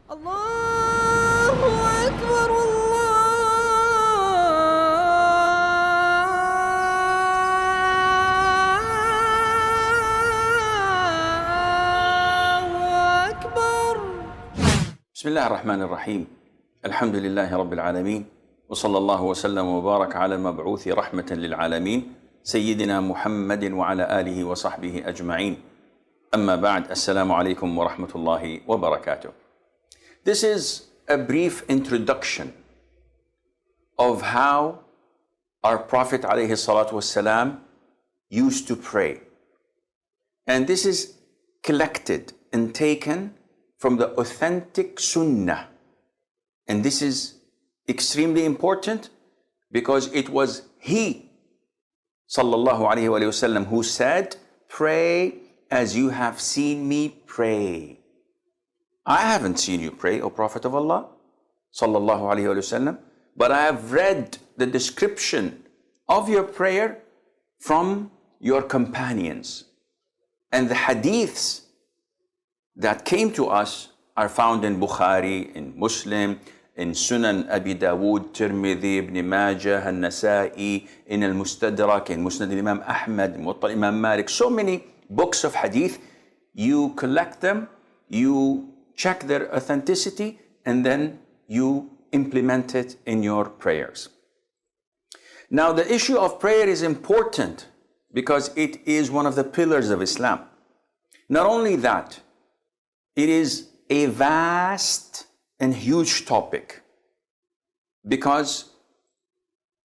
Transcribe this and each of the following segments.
الله أكبر الله أكبر. بسم الله الرحمن الرحيم. الحمد لله رب العالمين، وصلى الله وسلم وبارك على المبعوث رحمة للعالمين سيدنا محمد وعلى آله وصحبه أجمعين. أما بعد، السلام عليكم ورحمة الله وبركاته. This is a brief introduction of how our Prophet ﷺ used to pray. And this is collected and taken from the authentic Sunnah. And this is extremely important because it was he, sallallahu alayhi wa sallam, who said, "Pray as you have seen me pray." I haven't seen you pray, O Prophet of Allah, sallallahu alayhi wa sallam, but I have read the description of your prayer from your companions. And the hadiths that came to us are found in Bukhari, in Muslim, in Sunan Abi Dawood, Tirmidhi, Ibn Majah, An-Nasa'i, in Al-Mustadrak, in Musnad Imam Ahmad, Muwatta Imam Malik, so many books of hadith. You collect them, you check their authenticity, and then you implement it in your prayers. Now, the issue of prayer is important because it is one of the pillars of Islam. Not only that, it is a vast and huge topic because,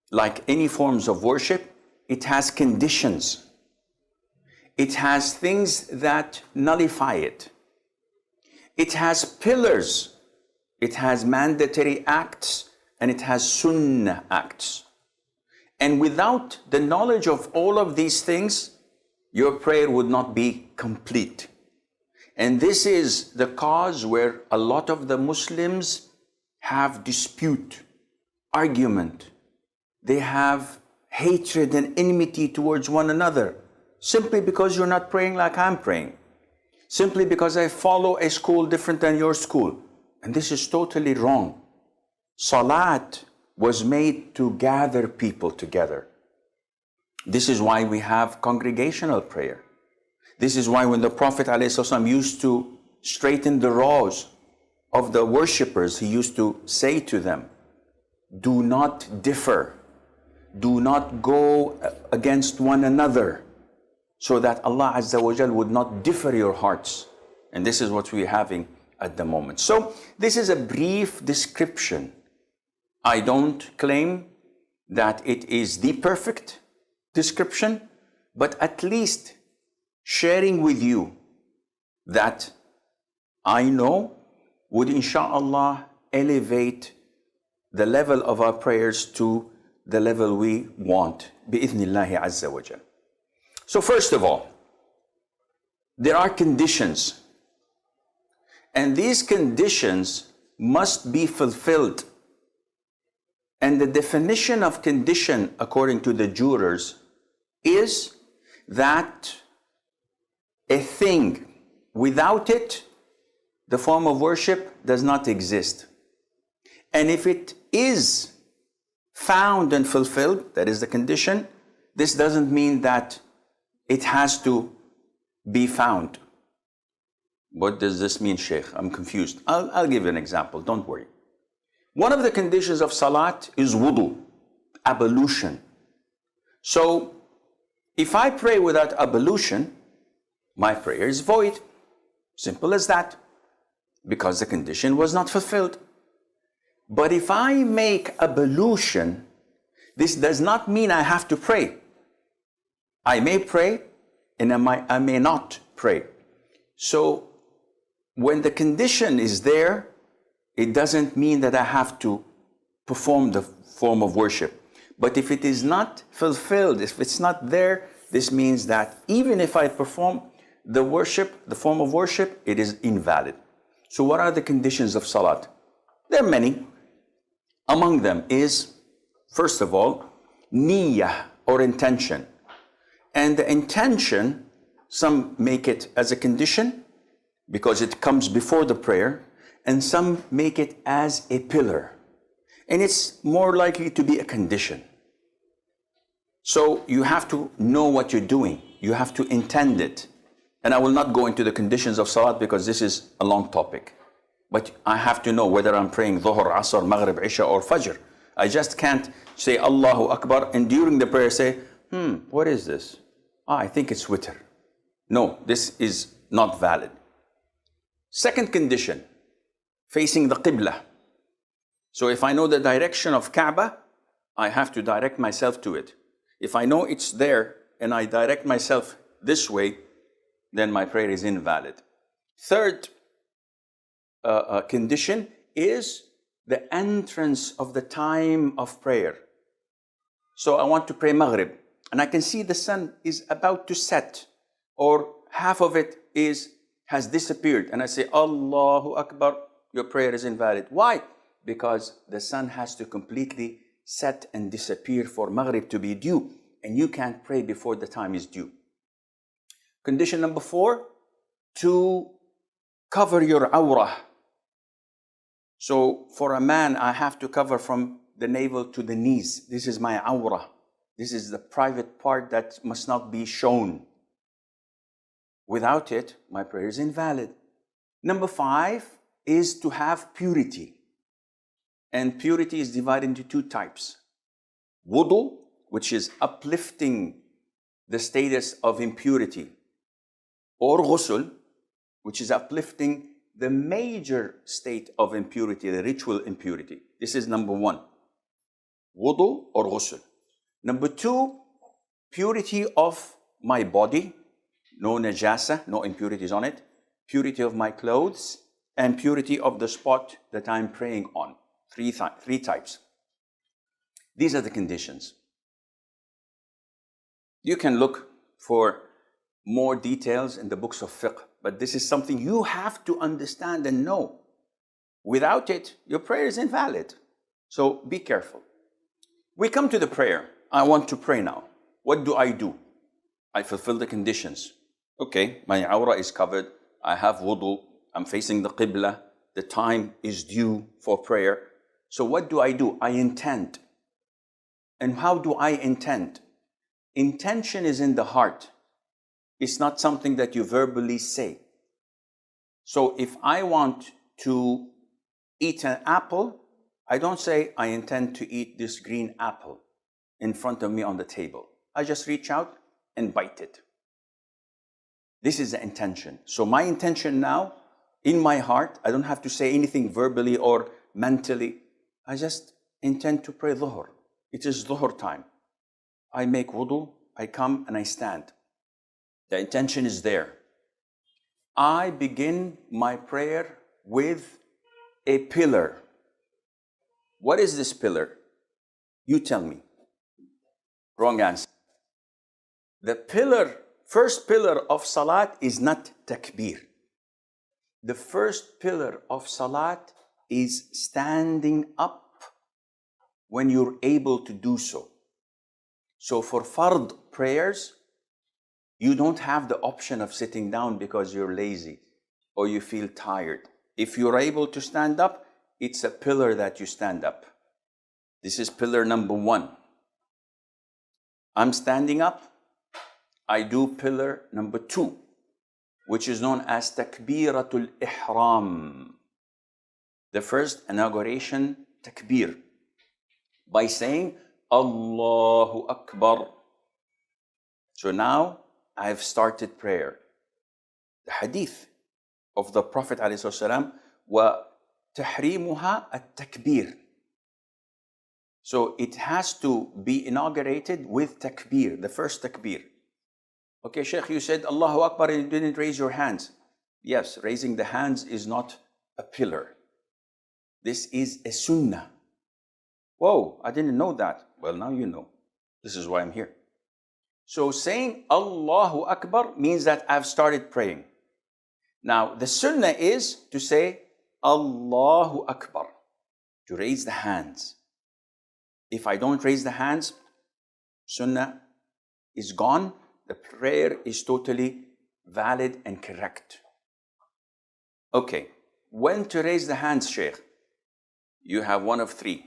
like any forms of worship, it has conditions. It has things that nullify it. It has pillars. It has mandatory acts and it has sunnah acts. And without the knowledge of all of these things, your prayer would not be complete. And this is the cause where a lot of the Muslims have dispute, argument. They have hatred and enmity towards one another simply because you're not praying like I'm praying. Simply because I follow a school different than your school. And this is totally wrong. Salat was made to gather people together. This is why we have congregational prayer. This is why when the Prophet ﷺ used to straighten the rows of the worshippers, he used to say to them, "Do not differ. Do not go against one another, so that Allah Azza wa Jal would not differ your hearts." And this is what we're having at the moment. So this is a brief description. I don't claim that it is the perfect description, but at least sharing with you that I know would inshallah elevate the level of our prayers to the level we want, bi'ithnillahi azza wa jal. So first of all, there are conditions, and these conditions must be fulfilled. And the definition of condition, according to the jurors, is that a thing, without it, the form of worship does not exist. And if it is found and fulfilled, that is the condition, this doesn't mean that it has to be found. What does this mean, Sheikh? I'm confused. I'll give you an example, don't worry. One of the conditions of salat is wudu, ablution. So, if I pray without ablution, my prayer is void. Simple as that. Because the condition was not fulfilled. But if I make ablution, this does not mean I have to pray. I may pray and I may not pray. So when the condition is there, it doesn't mean that I have to perform the form of worship. But if it is not fulfilled, if it's not there, this means that even if I perform the worship, the form of worship, it is invalid. So what are the conditions of salat? There are many. Among them is, first of all, niyyah, or intention. And the intention, some make it as a condition because it comes before the prayer, and some make it as a pillar. And it's more likely to be a condition. So you have to know what you're doing. You have to intend it. And I will not go into the conditions of salat because this is a long topic. But I have to know whether I'm praying Dhuhr, Asr, Maghrib, Isha or Fajr. I just can't say Allahu Akbar and during the prayer say, what is this? I think it's witr. No, this is not valid. Second condition, facing the Qibla. So if I know the direction of Kaaba, I have to direct myself to it. If I know it's there and I direct myself this way, then my prayer is invalid. Third condition is the entrance of the time of prayer. So I want to pray Maghrib and I can see the sun is about to set or half of it has disappeared and I say Allahu Akbar, your prayer is invalid. Why? Because the sun has to completely set and disappear for Maghrib to be due and you can't pray before the time is due. Condition number 4, to cover your awrah. So for a man, I have to cover from the navel to the knees. This is my awrah. This is the private part that must not be shown. Without it, my prayer is invalid. Number 5 is to have purity. And purity is divided into 2 types. Wudu, which is uplifting the status of impurity. Or ghusl, which is uplifting the major state of impurity, the ritual impurity. This is number 1. Wudu or ghusl. Number 2, purity of my body. No najasa, no impurities on it. Purity of my clothes and purity of the spot that I'm praying on. Three types. These are the conditions. You can look for more details in the books of fiqh, but this is something you have to understand and know. Without it, your prayer is invalid. So be careful. We come to the prayer. I want to pray now. What do? I fulfill the conditions. Okay, my awrah is covered. I have wudu. I'm facing the qibla. The time is due for prayer. So what do? I intend. And how do I intend? Intention is in the heart. It's not something that you verbally say. So if I want to eat an apple, I don't say I intend to eat this green apple in front of me on the table. I just reach out and bite it. This is the intention. So my intention now, in my heart, I don't have to say anything verbally or mentally. I just intend to pray Dhuhr. It is Dhuhr time. I make wudu, I come and I stand. The intention is there. I begin my prayer with a pillar. What is this pillar? You tell me. Wrong answer. The first pillar of salat is not takbir. The first pillar of salat is standing up when you're able to do so. So for fard prayers, you don't have the option of sitting down because you're lazy or you feel tired. If you're able to stand up, it's a pillar that you stand up. This is pillar number 1. I'm standing up. I do pillar number 2, which is known as takbiratul ihram. The first inauguration takbir by saying Allahu Akbar. So now I've started prayer. The hadith of the Prophet ﷺ, وَتَحْرِيمُهَا التَّكْبِير. So it has to be inaugurated with takbir, the first takbir. Okay, Sheikh, you said Allahu Akbar and you didn't raise your hands. Yes, raising the hands is not a pillar. This is a sunnah. Whoa, I didn't know that. Well, now you know. This is why I'm here. So saying Allahu Akbar means that I've started praying. Now, the sunnah is to say Allahu Akbar, to raise the hands. If I don't raise the hands, sunnah is gone. The prayer is totally valid and correct. Okay, when to raise the hands, Shaykh? You have one of three.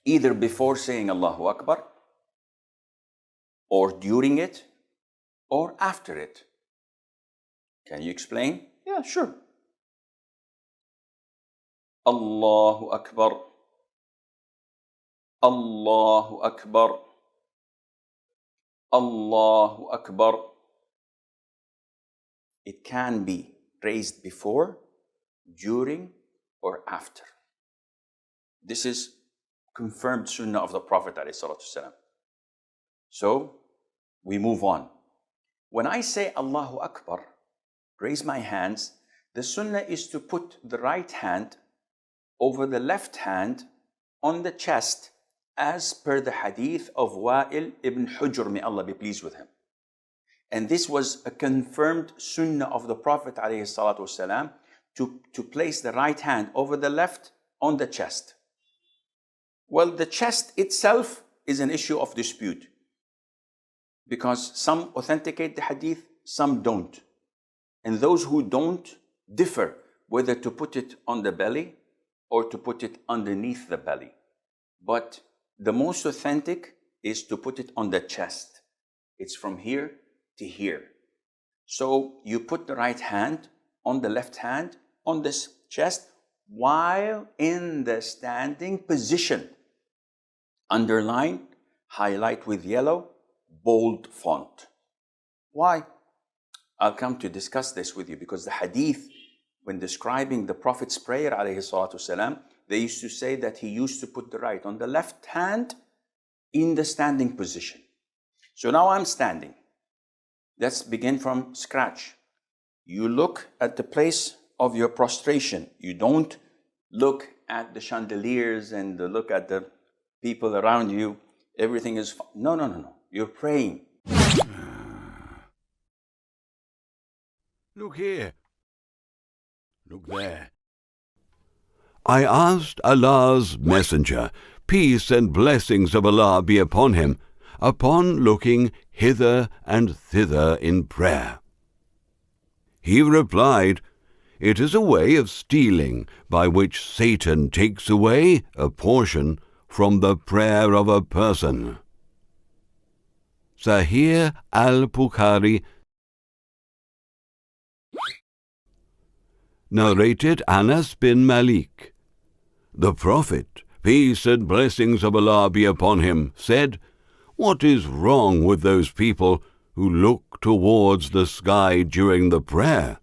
Either before saying Allahu Akbar, or during it, or after it. Can you explain? Yeah, sure. Allahu Akbar. Allahu Akbar. Allahu Akbar. It can be raised before, during, or after. This is confirmed sunnah of the Prophet ﷺ. So, we move on. When I say Allahu Akbar, raise my hands, the sunnah is to put the right hand over the left hand on the chest, as per the hadith of Wa'il ibn Hujr, may Allah be pleased with him. And this was a confirmed sunnah of the Prophet ﷺ to place the right hand over the left on the chest. Well, the chest itself is an issue of dispute, because some authenticate the hadith, some don't. And those who don't differ whether to put it on the belly or to put it underneath the belly. But the most authentic is to put it on the chest. It's from here to here. So you put the right hand on the left hand on this chest while in the standing position. Underline, highlight with yellow, bold font. Why? I'll come to discuss this with you, because the hadith, when describing the Prophet's prayer, ﷺ, they used to say that he used to put the right on the left hand in the standing position. So now I'm standing. Let's begin from scratch. You look at the place of your prostration. You don't look at the chandeliers and look at the people around you. Everything is fine. No. You're praying. Look here. Look there. I asked Allah's Messenger, peace and blessings of Allah be upon him, upon looking hither and thither in prayer. He replied, it is a way of stealing by which Satan takes away a portion from the prayer of a person. Sahih al-Bukhari, narrated Anas bin Malik. The Prophet, peace and blessings of Allah be upon him, said, what is wrong with those people who look towards the sky during the prayer?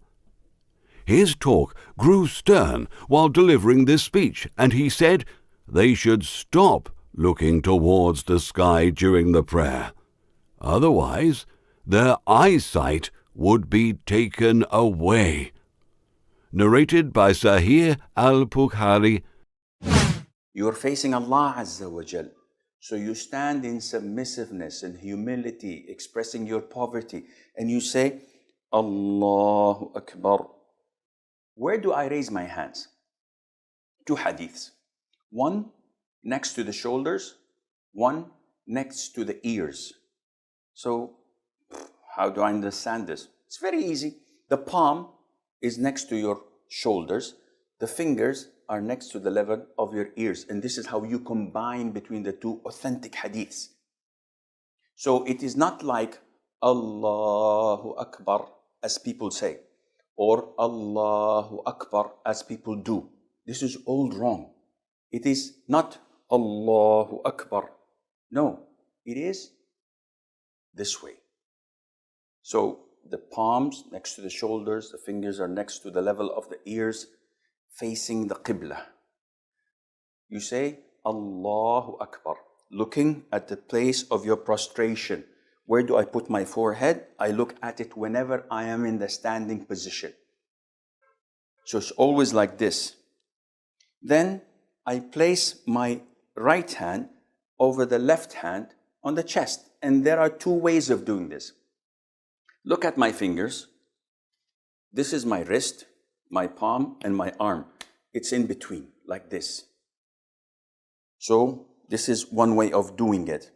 His talk grew stern while delivering this speech, and he said they should stop looking towards the sky during the prayer. Otherwise, their eyesight would be taken away. Narrated by Sahih al-Bukhari. You're facing Allah Azza wa Jal. So you stand in submissiveness and humility, expressing your poverty, and you say, Allahu Akbar. Where do I raise my hands? Two hadiths. One next to the shoulders, one next to the ears. So how do I understand this? It's very easy. The palm is next to your shoulders. The fingers are next to the level of your ears. And this is how you combine between the two authentic hadiths. So it is not like Allahu Akbar as people say, or Allahu Akbar as people do. This is all wrong. It is not Allahu Akbar. No, it is this way. So the palms next to the shoulders, the fingers are next to the level of the ears, facing the Qibla. You say Allahu Akbar, looking at the place of your prostration. Where do I put my forehead? I look at it whenever I am in the standing position. So it's always like this. Then I place my right hand over the left hand on the chest. And there are two ways of doing this. Look at my fingers. This is my wrist, my palm, and my arm. It's in between, like this. So this is one way of doing it.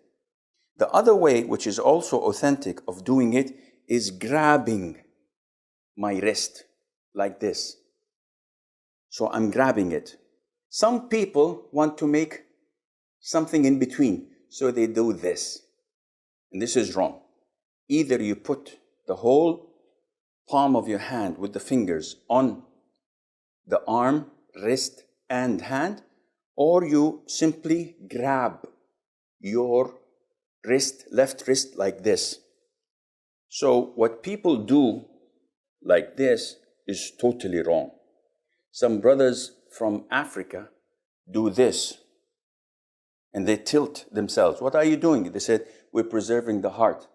The other way, which is also authentic of doing it, is grabbing my wrist like this. So I'm grabbing it. Some people want to make something in between, so they do this. And this is wrong. Either you put the whole palm of your hand with the fingers on the arm, wrist, and hand, or you simply grab your wrist, left wrist, like this. So what people do like this is totally wrong. Some brothers from Africa do this, and they tilt themselves. What are you doing? They said, we're preserving the heart.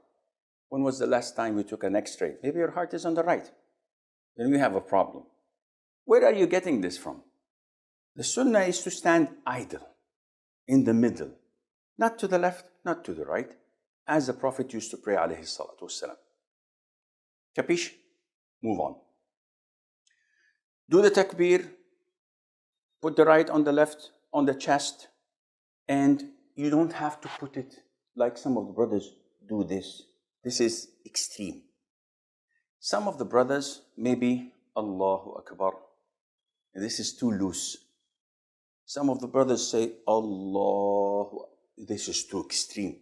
When was the last time you took an x-ray? Maybe your heart is on the right. Then we have a problem. Where are you getting this from? The sunnah is to stand idle, in the middle, not to the left, not to the right, as the Prophet used to pray, alayhi salatu wassalam. Capish? Move on. Do the takbir, put the right on the left, on the chest, and you don't have to put it like some of the brothers do this. This is extreme. Some of the brothers, maybe Allahu Akbar. This is too loose. Some of the brothers say Allahu. This is too extreme.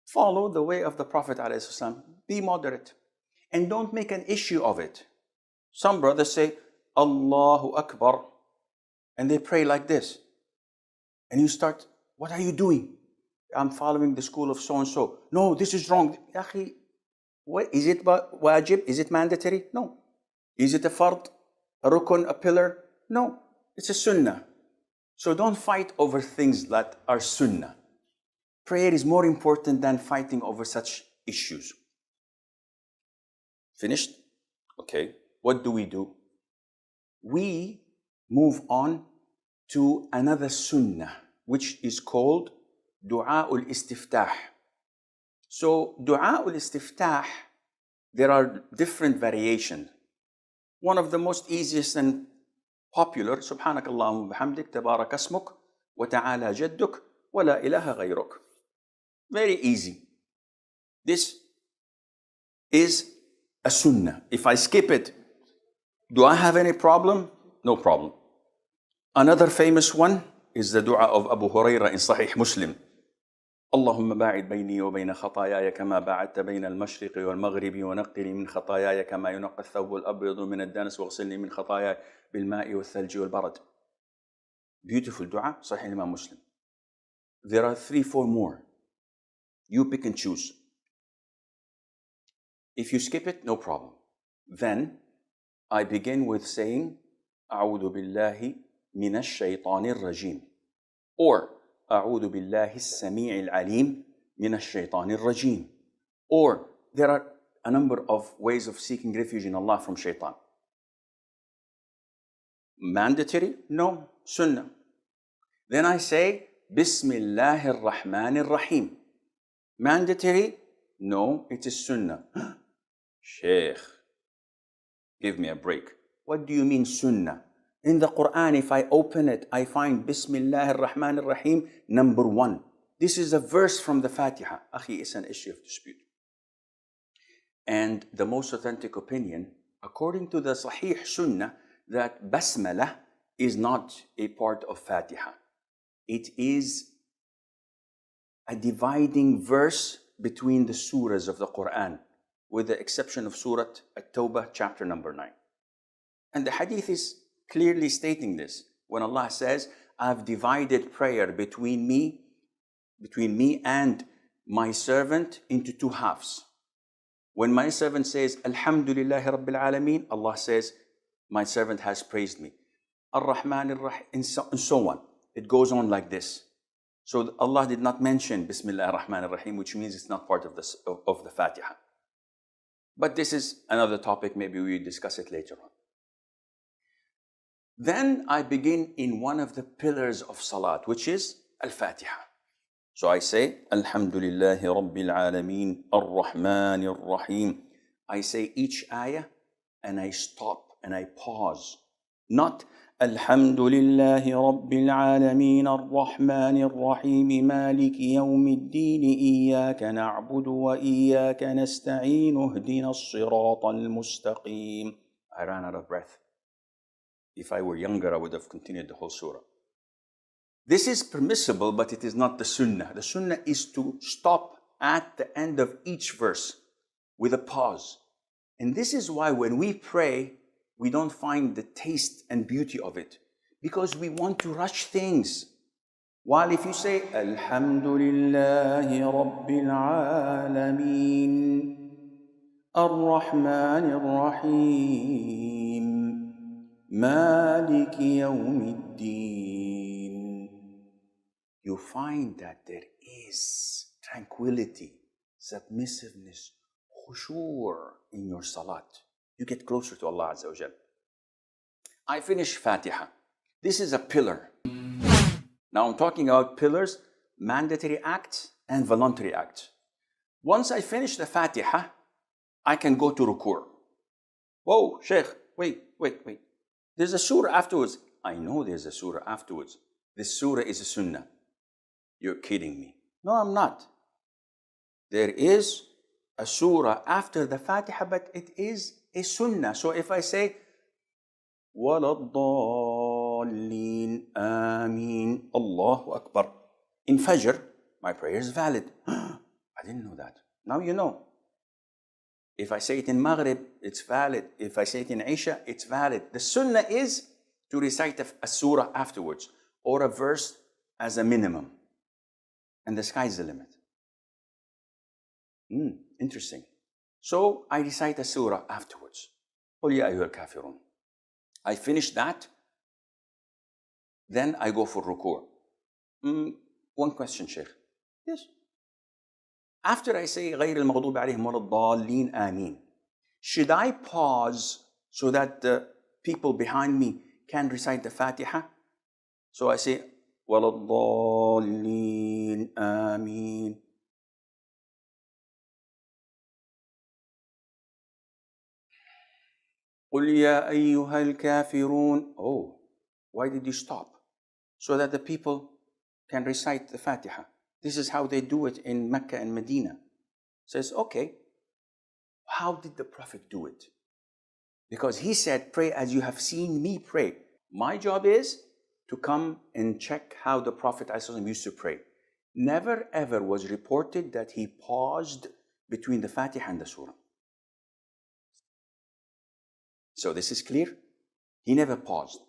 Follow the way of the Prophet ﷺ. Be moderate. And don't make an issue of it. Some brothers say Allahu Akbar, and they pray like this. And you start, what are you doing? I'm following the school of so-and-so. No, this is wrong. Akhi, what, is it wajib? Is it mandatory? No. Is it a fard? A rukun? A pillar? No. It's a sunnah. So don't fight over things that are sunnah. Prayer is more important than fighting over such issues. Finished? Okay. What do? We move on to another sunnah, which is called Du'a ul-Istiftah. So Du'a ul-Istiftah, there are different variations. One of the most easiest and popular, Subhanak Allahumma bihamdik, tabarak asmuk, wa ta'ala jadduk, wa la ilaha ghayruk. Very easy. This is a sunnah. If I skip it, do I have any problem? No problem. Another famous one is the dua of Abu Hurairah in Sahih Muslim. اللهم باعد بيني وبين خطاياي كما باعدت بين المشرق والمغرب ونقني من خطاياي كما ينقى الثوب الأبيض من الدنس واغسلني من خطاياي بالماء والثلج والبرد. Beautiful dua, Sahih Imam Muslim. There are 3-4 more. You pick and choose. If you skip it, no problem. Then I begin with saying أعوذ بالله من الشيطان الرجيم, or أعوذ بالله السميع العليم من الشيطان الرجيم. Or there are a number of ways of seeking refuge in Allah from shaitan. Mandatory? No. Sunnah. Then I say Bismillah ar-Rahman ar-Rahim. Mandatory? No, it is sunnah. Sheikh, give me a break. What do you mean sunnah? In the Quran, if I open it, I find Bismillah ar-Rahman ar-Rahim, number 1. This is a verse from the Fatiha. Akhi, it's an issue of dispute. And the most authentic opinion, according to the Sahih Sunnah, that Basmalah is not a part of Fatiha. It is a dividing verse between the surahs of the Quran, with the exception of Surah At-Tawbah, chapter number 9. And the hadith is clearly stating this. When Allah says, I've divided prayer between me and my servant into 2 halves. When my servant says, Alhamdulillahi Rabbil Alameen, Allah says, my servant has praised me. Ar-Rahman ar-Rahim, and so on. It goes on like this. So Allah did not mention Bismillah ar-Rahman ar-Rahim, which means it's not part of the Fatiha. But this is another topic, maybe we will discuss it later on. Then I begin in one of the pillars of Salat, which is Al-Fatiha. So I say, Alhamdulillahi Rabbil Alameen, Ar-Rahman Ar-Rahim. I say each ayah and I stop and I pause. Not Alhamdulillahi Rabbil Alameen, Ar-Rahman Ar-Rahim, Maliki Yawmiddin, Iyaka na'budu wa Iyaka nasta'een, Uhdina as-sirata al-mustaqim. I ran out of breath. If I were younger, I would have continued the whole surah. This is permissible, but it is not the sunnah. The sunnah is to stop at the end of each verse with a pause. And this is why when we pray, we don't find the taste and beauty of it, because we want to rush things. While if you say, Alhamdulillahi Rabbil Alameen, Ar-Rahman Ar-Rahim, Maliki Yawmiddin, you find that there is tranquility, submissiveness, khushu' in your salat. You get closer to Allah Azza wa Jal. I finish Fatiha. This is a pillar. Now I'm talking about pillars, mandatory acts and voluntary acts. Once I finish the Fatiha, I can go to ruku'. Whoa, Sheikh, wait. There's a surah afterwards. I know there's a surah afterwards. This surah is a sunnah. You're kidding me. No, I'm not. There is a surah after the Fatiha, but it is a sunnah. So if I say, وَلَضَّالِّينَ آمين Allahu Akbar, in Fajr, my prayer is valid. I didn't know that. Now you know. If I say it in Maghrib, it's valid. If I say it in Isha, it's valid. The sunnah is to recite a surah afterwards, or a verse as a minimum. And the sky's the limit. Interesting. So I recite a surah afterwards. قُلْ يَا أَيُّهَا الْكَافِرُونَ. I finish that. Then I go for ruku'. One question, Sheikh. Yes. After I say غَيْرِ الْمَغْضُوبِ عَلَيْهِمْ وَلَا الضَّالِّينَ آمين, should I pause so that the people behind me can recite the Fatiha? So I say وَلَا الضَّالِّينَ آمين. قُلْ يَا أَيُّهَا الْكَافِرُونَ. Oh, why did you stop? So that the people can recite the Fatiha. This is how they do it in Mecca and Medina. Says, okay, how did the Prophet do it? Because he said, pray as you have seen me pray. My job is to come and check how the Prophet ﷺ used to pray. Never ever was reported that he paused between the Fatiha and the Surah. So this is clear? He never paused.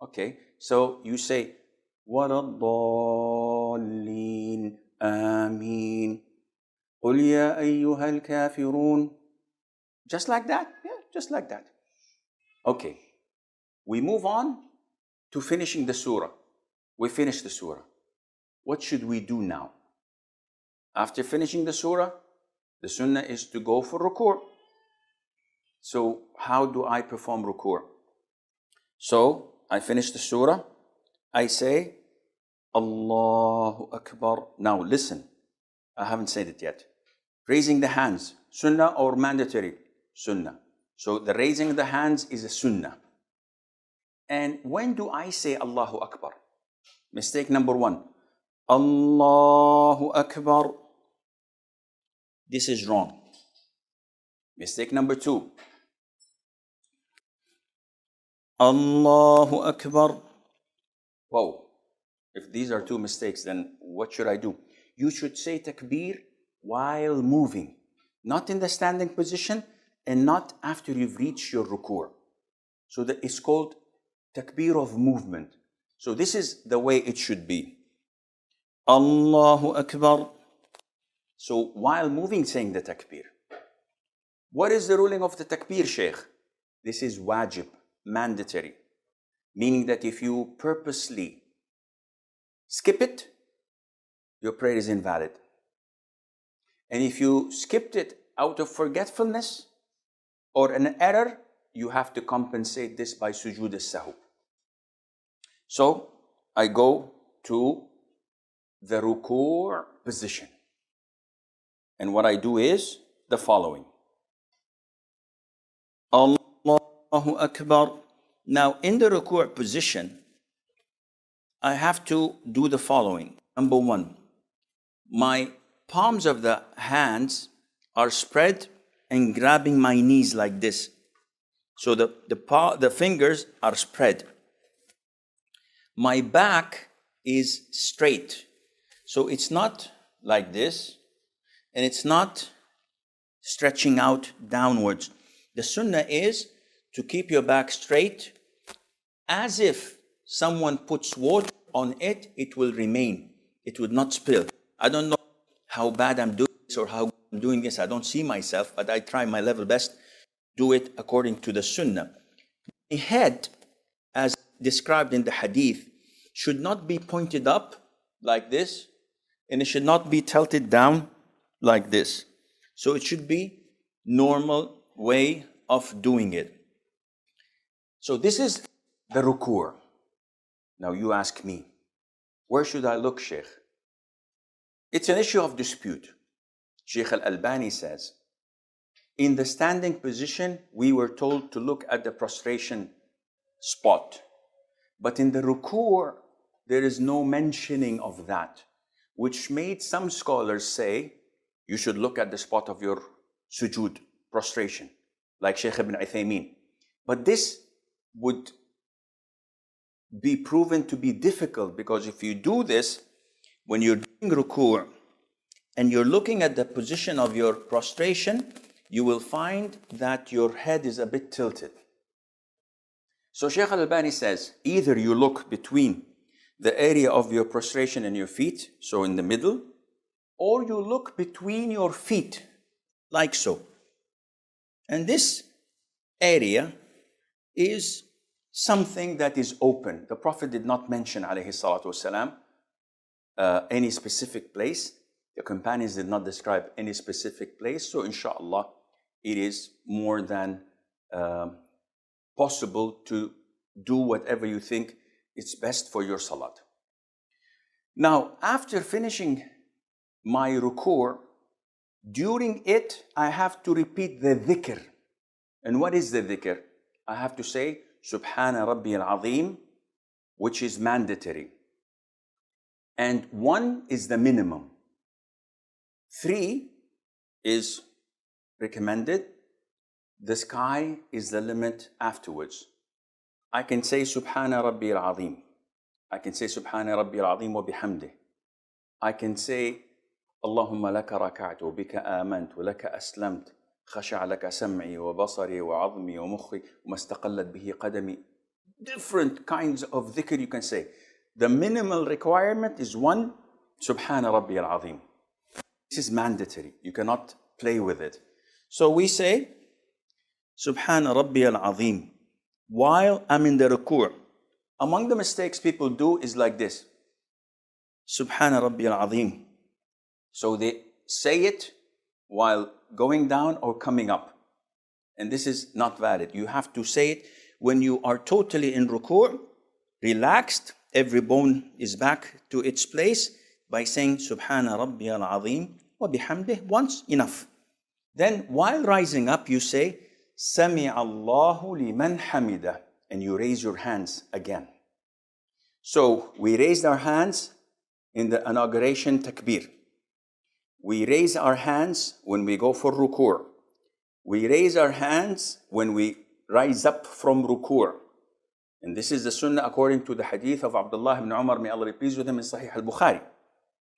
Okay, so you say, وَلَا الضَّالِّينَ آمين قُلْ يَا أَيُّهَا الْكَافِرُونَ. Just like that? Yeah, just like that. Okay, we move on to finishing the surah. We finish the surah. What should we do now? After finishing the surah, the sunnah is to go for ruku'. So how do I perform ruku'? So I finish the surah. I say, Allahu Akbar. Now listen, I haven't said it yet. Raising the hands, sunnah or mandatory? Sunnah. So the raising of the hands is a sunnah. And when do I say Allahu Akbar? Mistake number one. Allahu Akbar. This is wrong. Mistake number two. Allahu Akbar. Whoa. If these are two mistakes, then what should I do? You should say takbir while moving, not in the standing position and not after you've reached your ruku'. So that it's called takbir of movement. So this is the way it should be. Allahu Akbar. So while moving, saying the takbir. What is the ruling of the takbir, Shaykh? This is wajib, mandatory. Meaning that if you purposely skip it, your prayer is invalid. And if you skipped it out of forgetfulness or an error, you have to compensate this by sujood as-sahw. So I go to the ruku' position. And what I do is the following. Allahu Akbar. Now in the ruku' position, I have to do the following. Number one, my palms of the hands are spread and grabbing my knees like this. So the fingers are spread. My back is straight. So it's not like this, and it's not stretching out downwards. The sunnah is to keep your back straight, as if someone puts water on it, it will remain. It would not spill. I don't know how bad I'm doing this or how I'm doing this. I don't see myself, but I try my level best to do it according to the sunnah. The head, as described in the hadith, should not be pointed up like this, and it should not be tilted down like this. So it should be normal way of doing it. So this is the ruku'. Now you ask me, where should I look, Sheikh? It's an issue of dispute. Sheikh al-Albani says, in the standing position, we were told to look at the prostration spot. But in the ruku', there is no mentioning of that, which made some scholars say, you should look at the spot of your sujood, prostration, like Sheikh ibn Uthaymeen. But this would be proven to be difficult, because if you do this, when you're doing ruku' and you're looking at the position of your prostration, you will find that your head is a bit tilted. So Sheikh al-Albani says, either you look between the area of your prostration and your feet, so in the middle, or you look between your feet, like so. And this area is something that is open. The Prophet did not mention, alayhi salatu wasalam, any specific place. The companions did not describe any specific place. So inshallah, it is more than possible to do whatever you think is best for your salat. Now, after finishing my ruku', during it, I have to repeat the dhikr. And what is the dhikr? I have to say, Subhana Rabbi al-Azim, which is mandatory. And 1 is the minimum. 3 is recommended. The sky is the limit afterwards. I can say Subhana Rabbi al-Azim. I can say Subhana Rabbi al-Azim wa bihamdih. I can say Allahumma laka raka'tu wa bika amantu wa laka aslamt. خشع لك سمعي وبصري وعظمي ومخي وما استقلت به قدمي. Different kinds of dhikr you can say. The minimal requirement is 1, Subhana Rabbi al-Azim. This is mandatory. You cannot play with it. So we say, Subhana Rabbi al-Azim, while I'm in the ruku'. Among the mistakes people do is like this. Subhana Rabbi al-Azim. So they say it while going down or coming up. And this is not valid. You have to say it when you are totally in ruku', relaxed, every bone is back to its place, by saying Subhana Rabbi al-Azim wa bihamdih, once, enough. Then while rising up, you say Sami Allahu liman hamidah, and you raise your hands again. So we raised our hands in the inauguration takbir. We raise our hands when we go for ruku'. We raise our hands when we rise up from ruku'. And this is the sunnah according to the hadith of Abdullah ibn Umar, may Allah be pleased with him, in Sahih al-Bukhari.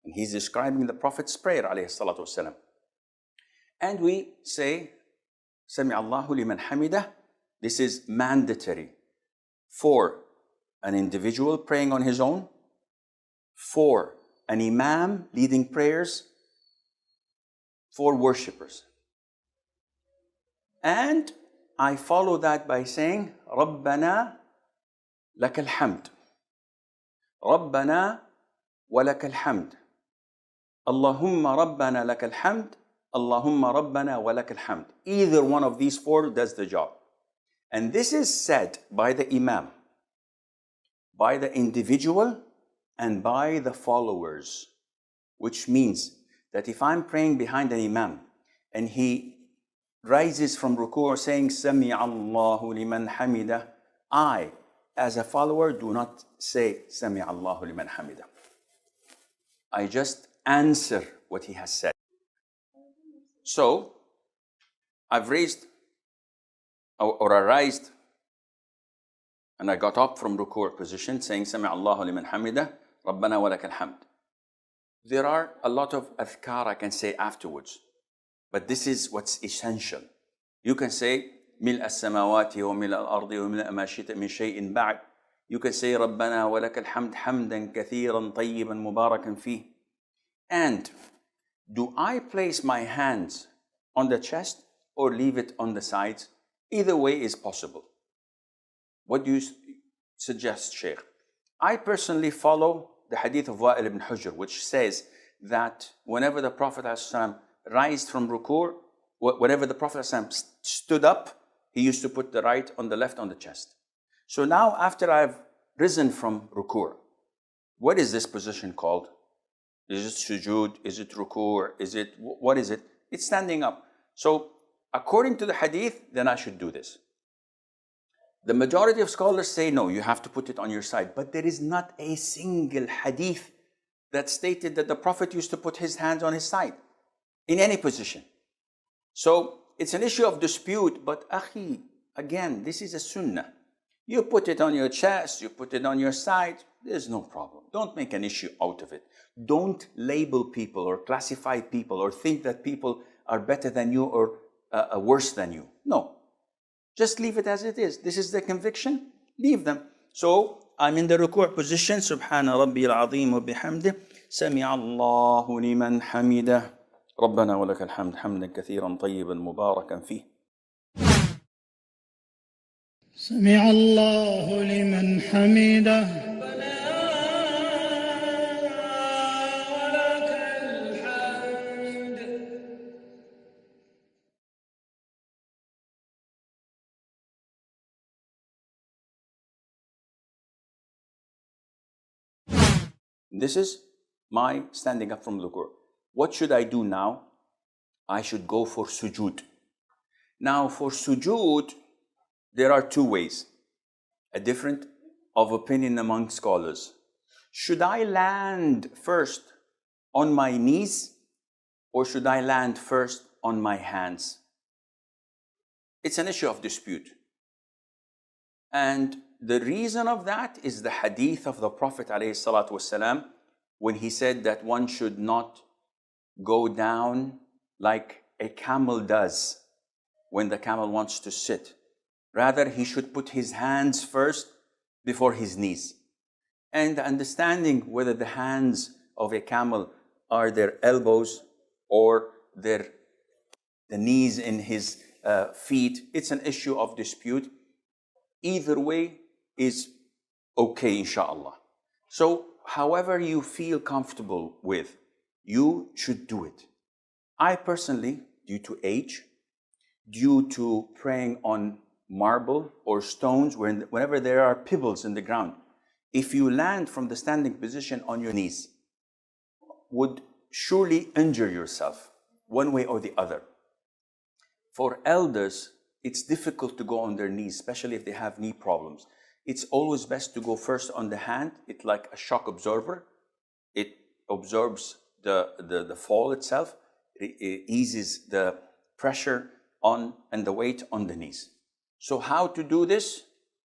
And he's describing the Prophet's prayer, alayhi salatu wasalam. And we say, Sami Allahu liman hamidah. This is mandatory for an individual praying on his own, for an imam leading prayers, for worshippers. And I follow that by saying, Rabbana lakal hamd. Rabbana wa lakal hamd. Allahumma Rabbana lakal hamd. Allahumma Rabbana wa lakal hamd. Either one of these 4 does the job. And this is said by the imam, by the individual, and by the followers. Which means that if I'm praying behind an imam and he rises from ruku' saying Sami Allahu liman hamidah, I, as a follower, do not say Sami Allahu liman hamidah. I just answer what he has said. So I've raised or I raised and I got up from ruku' position saying Sami Allahu liman hamidah, Rabbana wa lakal hamd. There are a lot of adhkar I can say afterwards, but this is what's essential. You can say ملء السماوات وملء الأرض وملء ما شئت من شيء بعد. You can say ربنا ولك الحمد حمدا كثيرا طيبا مباركا فيه. And do I place my hands on the chest or leave it on the sides? Either way is possible. What do you suggest, Sheikh? I personally follow the hadith of Wa'il ibn Hujr, which says that whenever the Prophet ﷺ raised from ruku', whenever the Prophet ﷺ stood up, he used to put the right on the left on the chest. So now after I've risen from ruku', what is this position called? Is it sujood? Is it ruku'? What is it? It's standing up. So according to the hadith, then I should do this. The majority of scholars say no, you have to put it on your side. But there is not a single hadith that stated that the Prophet used to put his hands on his side in any position. So it's an issue of dispute, but akhi, again, this is a sunnah. You put it on your chest, you put it on your side, there's no problem. Don't make an issue out of it. Don't label people or classify people or think that people are better than you or worse than you. No. Just leave it as it is. This is the conviction. Leave them. So I'm in the ruku' position. Subhana Rabbi al-Azim wa bihamdih. Sami Allahu liman hamidah. ربنا ولك الحمد حمدا كثيرا طيبا مباركا فيه. سمع الله لمن حمده. This is my standing up from ruku'. What should I do now? I should go for sujood. Now for sujood, there are two ways. A difference of opinion among scholars. Should I land first on my knees or should I land first on my hands? It's an issue of dispute. And the reason of that is the hadith of the Prophet ﷺ when he said that one should not go down like a camel does when the camel wants to sit. Rather, he should put his hands first before his knees. And understanding whether the hands of a camel are their elbows or the knees in his feet, it's an issue of dispute. Either way is okay, inshaAllah. So, however you feel comfortable with, you should do it. I personally, due to age, due to praying on marble or stones, whenever there are pebbles in the ground, if you land from the standing position on your knees, would surely injure yourself one way or the other. For elders, it's difficult to go on their knees, especially if they have knee problems. It's always best to go first on the hand. It's like a shock absorber. It absorbs the fall itself. It eases the pressure on and the weight on the knees. So how to do this?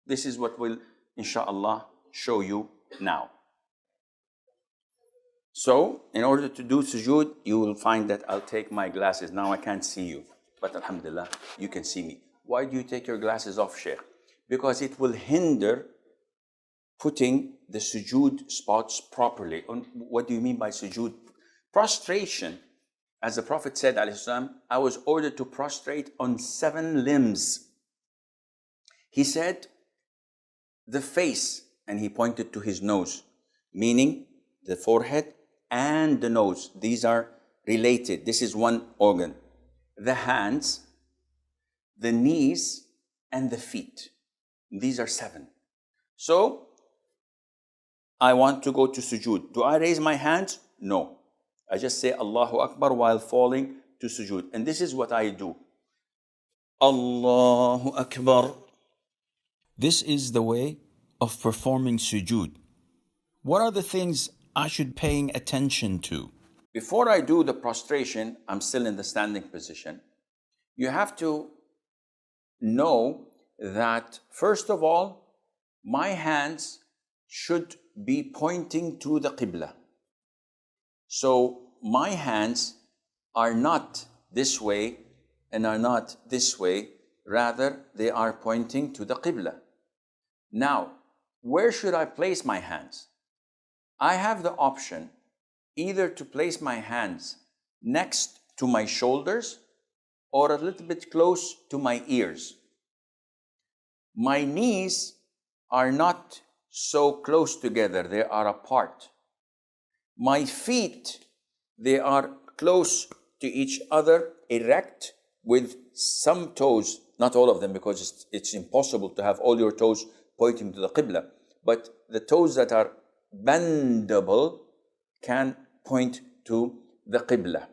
This is what we'll, inshallah, show you now. So, in order to do sujood, you will find that I'll take my glasses. Now I can't see you, but alhamdulillah, you can see me. Why do you take your glasses off, Sheikh? Because it will hinder putting the sujood spots properly. What do you mean by sujood? Prostration. As the Prophet said, I was ordered to prostrate on 7 limbs. He said, the face, and he pointed to his nose, meaning the forehead and the nose. These are related. This is one organ. The hands, the knees, and the feet. These are 7. So, I want to go to sujood. Do I raise my hands? No. I just say Allahu Akbar while falling to sujood. And this is what I do. Allahu Akbar. This is the way of performing sujood. What are the things I should paying attention to? Before I do the prostration, I'm still in the standing position. You have to know that, first of all, my hands should be pointing to the Qibla. So my hands are not this way and are not this way, rather they are pointing to the Qibla. Now, where should I place my hands? I have the option either to place my hands next to my shoulders or a little bit close to my ears. My knees are not so close together, they are apart. My feet, they are close to each other, erect, with some toes, not all of them, because it's impossible to have all your toes pointing to the Qibla, but the toes that are bendable can point to the Qibla.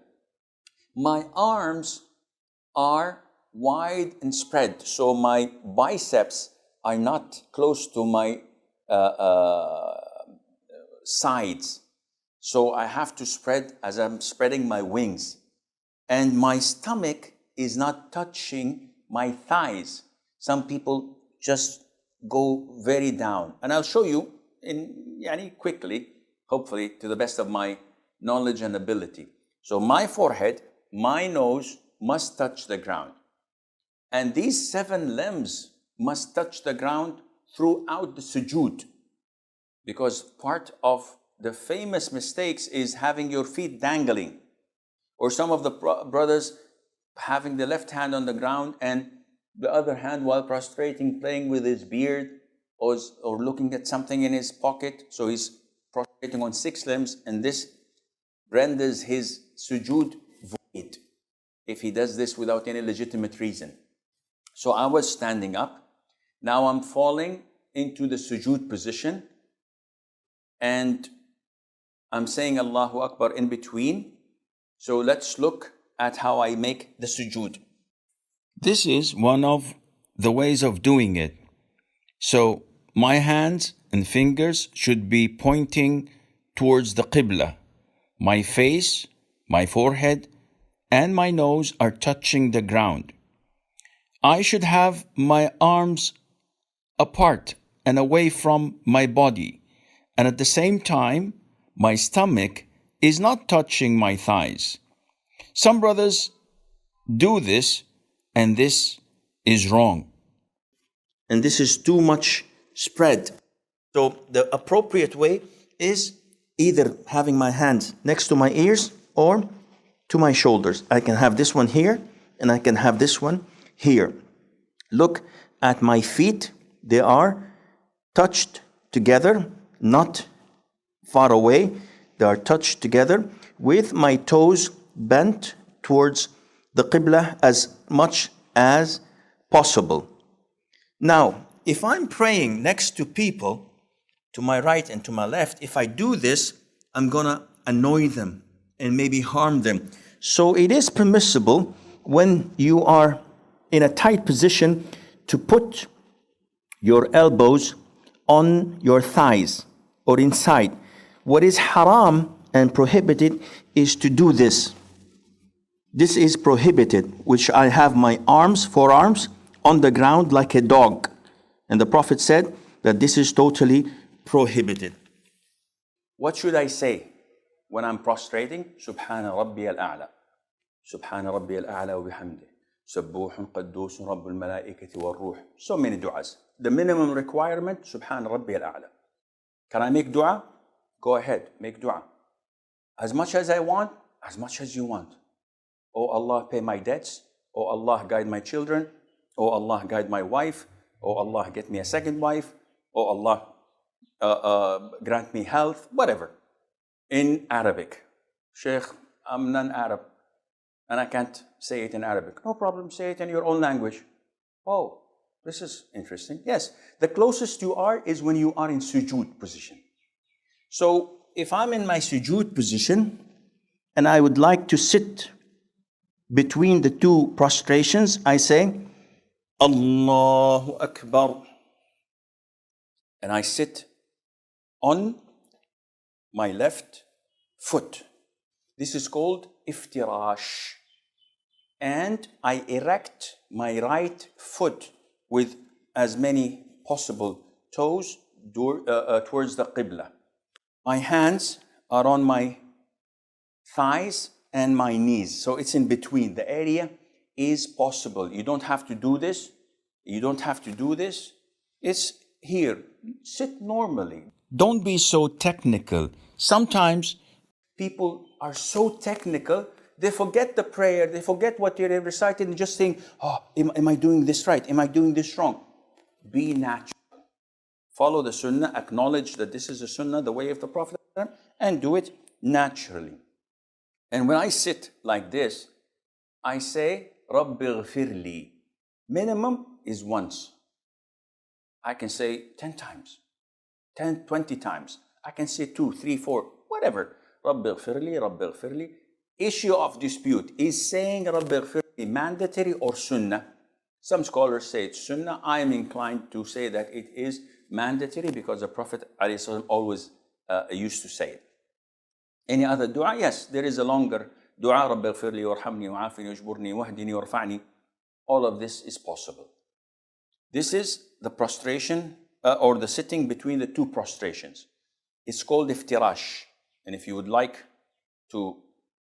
My arms are wide and spread, so my biceps are not close to my sides. So I have to spread as I'm spreading my wings. And my stomach is not touching my thighs. Some people just go very down. And I'll show you quickly, hopefully to the best of my knowledge and ability. So my forehead, my nose must touch the ground. And these 7 limbs must touch the ground throughout the sujood. Because part of the famous mistakes is having your feet dangling. Or some of the brothers having the left hand on the ground and the other hand while prostrating, playing with his beard or looking at something in his pocket. So he's prostrating on 6 limbs, and this renders his sujood void if he does this without any legitimate reason. So I was standing up. Now I'm falling into the sujood position, and I'm saying Allahu Akbar in between. So let's look at how I make the sujood. This is one of the ways of doing it. So my hands and fingers should be pointing towards the Qibla. My face, my forehead, and my nose are touching the ground. I should have my arms apart and away from my body. And at the same time, my stomach is not touching my thighs. Some brothers do this, and this is wrong. And this is too much spread. So the appropriate way is either having my hands next to my ears or to my shoulders. I can have this one here, and I can have this one here. Look at my feet. They are touched together, not far away. They are touched together with my toes bent towards the Qibla as much as possible. Now, if I'm praying next to people, to my right and to my left, if I do this, I'm gonna annoy them and maybe harm them. So it is permissible when you are in a tight position to put your elbows on your thighs or inside. What is haram and prohibited is to do this. This is prohibited, which I have my forearms on the ground like a dog. And the Prophet said that this is totally prohibited. What should I say when I'm prostrating? Subhana Rabbi al-A'la. Subhana Rabbi al-A'la wa bihamdih. Sabbuhun qaddusun Rabbul malaikati wal ruh. So many du'as. The minimum requirement, Subhana Rabbi al-A'la. Can I make dua? Go ahead, make dua. As much as I want, as much as you want. Oh Allah, pay my debts. Oh Allah, guide my children. Oh Allah, guide my wife. Oh Allah, get me a second wife. Oh Allah, grant me health. Whatever. In Arabic. Sheikh, I'm non-Arab and I can't say it in Arabic. No problem, say it in your own language. Oh, this is interesting. Yes, the closest you are is when you are in sujood position. So if I'm in my sujood position and I would like to sit between the 2 prostrations, I say, Allahu Akbar. And I sit on my left foot. This is called iftirash. and I erect my right foot with as many possible toes towards the Qibla. My hands are on my thighs and my knees, so it's in between. The area is possible. You don't have to do this. You don't have to do this. It's here. Sit normally. Don't be so technical. Sometimes people are so technical, they forget the prayer, they forget what you're reciting, and just think, oh, am I doing this right? Am I doing this wrong? Be natural. Follow the sunnah, acknowledge that this is the sunnah, the way of the Prophet, and do it naturally. And when I sit like this, I say, Rabbi ghfirli. Minimum is once. I can say 10 times, 10, 20 times. I can say 2, 3, 4, whatever. Rabbi ghfirli, Rabbi ghfirli. Issue of dispute. Is saying Rabbi ghfirli mandatory or sunnah? Some scholars say it's sunnah. I am inclined to say that it is mandatory because the Prophet ﷺ always used to say it. Any other dua? Yes, there is a longer dua. Rabbi ghfirli warhamni wa'afini wajburni wahdini warfa'ni. All of this is possible. This is the prostration or the sitting between the two prostrations. It's called iftirash. And if you would like to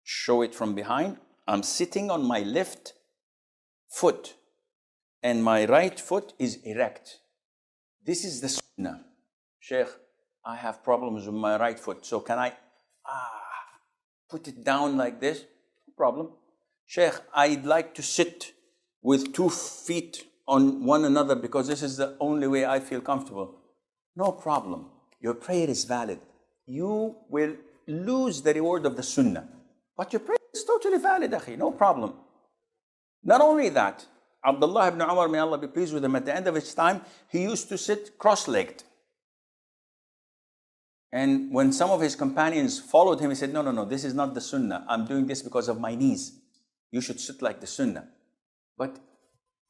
show it from behind, I'm sitting on my left foot and my right foot is erect. This is the sunnah. Sheikh, I have problems with my right foot, so can I put it down like this? No problem. Sheikh, I'd like to sit with 2 feet on one another because this is the only way I feel comfortable. No problem. Your prayer is valid. You will lose the reward of the sunnah, but your prayer is totally valid, akhi. No problem. Not only that, Abdullah ibn Umar, may Allah be pleased with him, at the end of his time, he used to sit cross-legged. And when some of his companions followed him, he said, no, this is not the sunnah. I'm doing this because of my knees. You should sit like the sunnah. But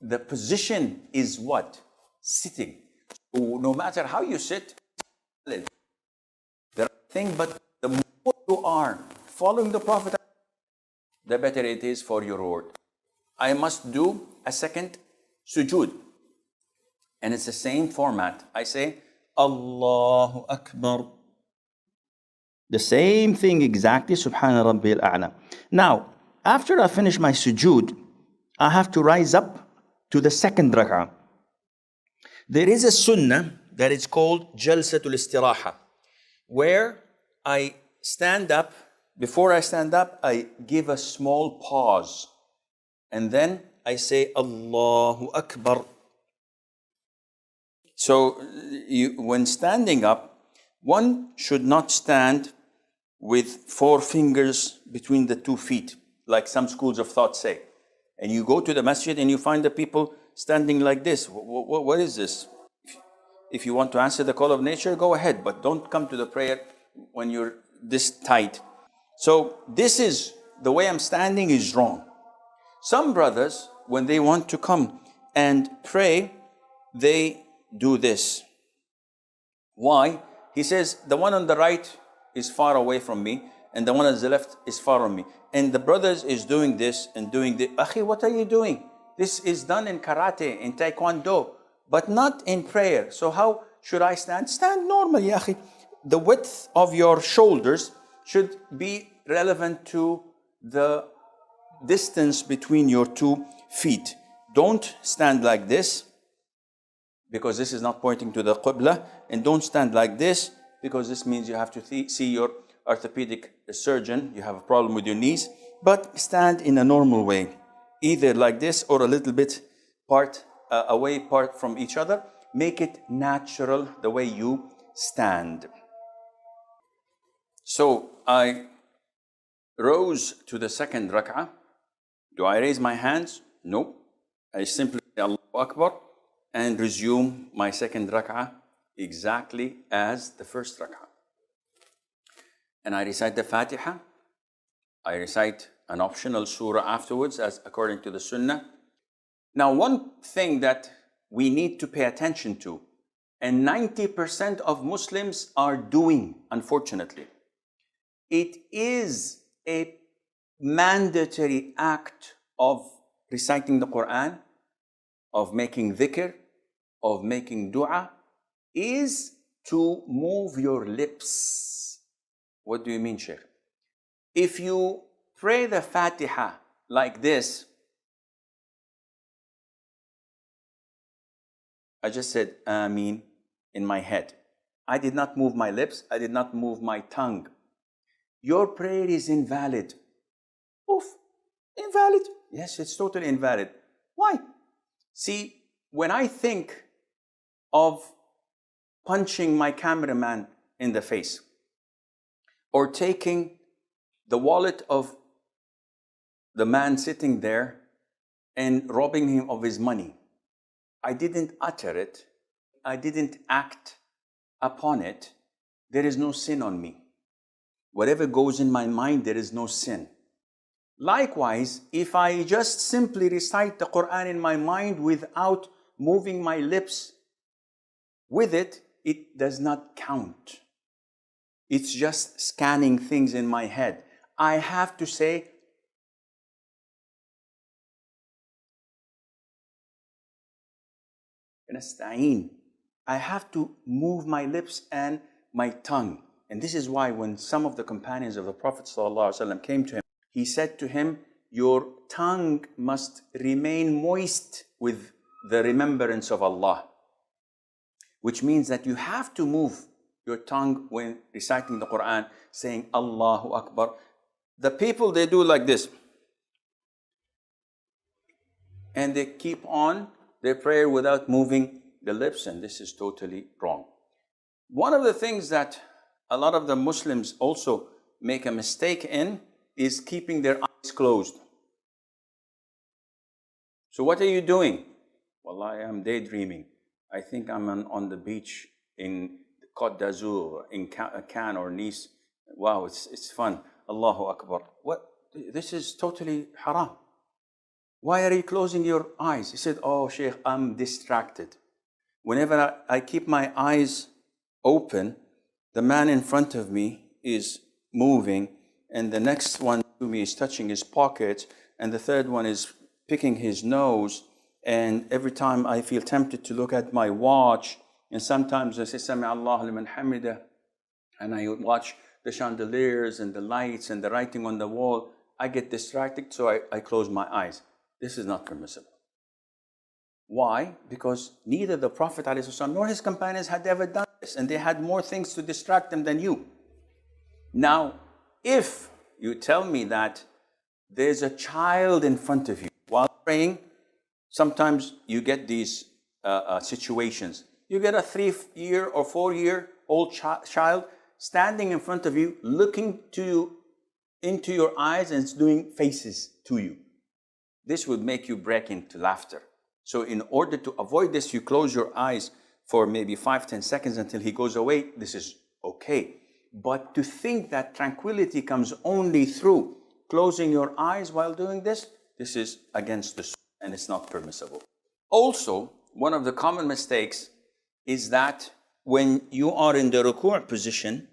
the position is what? Sitting. So no matter how you sit, the right thing, but the more you are following the Prophet, the better it is for your reward. I must do a second sujood. And it's the same format. I say, Allahu Akbar. The same thing exactly, Subhana Rabbil A'la. Now, after I finish my sujood, I have to rise up to the second rak'ah. There is a sunnah that is called Jalsatul Istiraha, where I stand up. Before I stand up, I give a small pause. And then I say, Allahu Akbar. So when standing up, one should not stand with 4 fingers between the 2 feet, like some schools of thought say. And you go to the masjid and you find the people standing like this. What is this? If you want to answer the call of nature, go ahead, but don't come to the prayer when you're this tight. So this is, the way I'm standing is wrong. Some brothers, when they want to come and pray, they do this. Why? He says, the one on the right is far away from me, and the one on the left is far from me. And the brothers is doing this and doing this. Akhi, what are you doing? This is done in karate, in taekwondo, but not in prayer. So how should I stand? Stand normally, akhi. The width of your shoulders should be relevant to the distance between your 2 feet. Don't stand like this, because this is not pointing to the Qibla, and don't stand like this, because this means you have to see your orthopedic surgeon. You have a problem with your knees. But stand in a normal way, either like this or a little bit away from each other. Make it natural the way you stand. So I rose to the second rak'ah. Do I raise my hands? No. I simply say Allahu Akbar and resume my second rak'ah exactly as the first rak'ah. And I recite the Fatiha. I recite an optional surah afterwards, as according to the Sunnah. Now, one thing that we need to pay attention to, and 90% of Muslims are doing, unfortunately, it is a mandatory act of reciting the Quran, of making dhikr, of making dua, is to move your lips. What do you mean, Sheikh? If you pray the Fatiha like this, I just said Ameen in my head. I did not move my lips. I did not move my tongue. Your prayer is invalid. Oof, invalid. Yes, it's totally invalid. Why? See, when I think of punching my cameraman in the face, or taking the wallet of the man sitting there and robbing him of his money, I didn't utter it, I didn't act upon it, there is no sin on me. Whatever goes in my mind, there is no sin. Likewise, if I just simply recite the Quran in my mind without moving my lips with it, it does not count. It's just scanning things in my head. I have to say, I have to move my lips and my tongue. And this is why when some of the companions of the Prophet ﷺ came to him, he said to him, your tongue must remain moist with the remembrance of Allah. Which means that you have to move your tongue when reciting the Quran, saying Allahu Akbar. The people, they do like this. And they keep on their prayer without moving the lips, and this is totally wrong. One of the things that a lot of the Muslims also make a mistake in is keeping their eyes closed. So what are you doing? Well, I am daydreaming. I think I'm on the beach in Côte d'Azur, in Cannes or Nice. Wow, it's fun. Allahu Akbar. What? This is totally haram. Why are you closing your eyes? He said, oh, Sheikh, I'm distracted. Whenever I keep my eyes open, the man in front of me is moving, and the next one to me is touching his pocket, and the third one is picking his nose, and every time I feel tempted to look at my watch, and sometimes I say, Sami Allahu liman hamidah, and I watch the chandeliers and the lights and the writing on the wall, I get distracted, so I close my eyes. This is not permissible. Why? Because neither the Prophet ﷺ nor his companions had ever done this, and they had more things to distract them than you. Now, if you tell me that there's a child in front of you while praying, sometimes you get these situations. You get a 3-year or 4-year-old child standing in front of you, looking into your eyes and doing faces to you. This would make you break into laughter. So in order to avoid this, you close your eyes for maybe 5-10 seconds until he goes away. This is okay. But to think that tranquility comes only through closing your eyes while doing this, this is against the sunnah and it's not permissible. Also, one of the common mistakes is that when you are in the ruku' position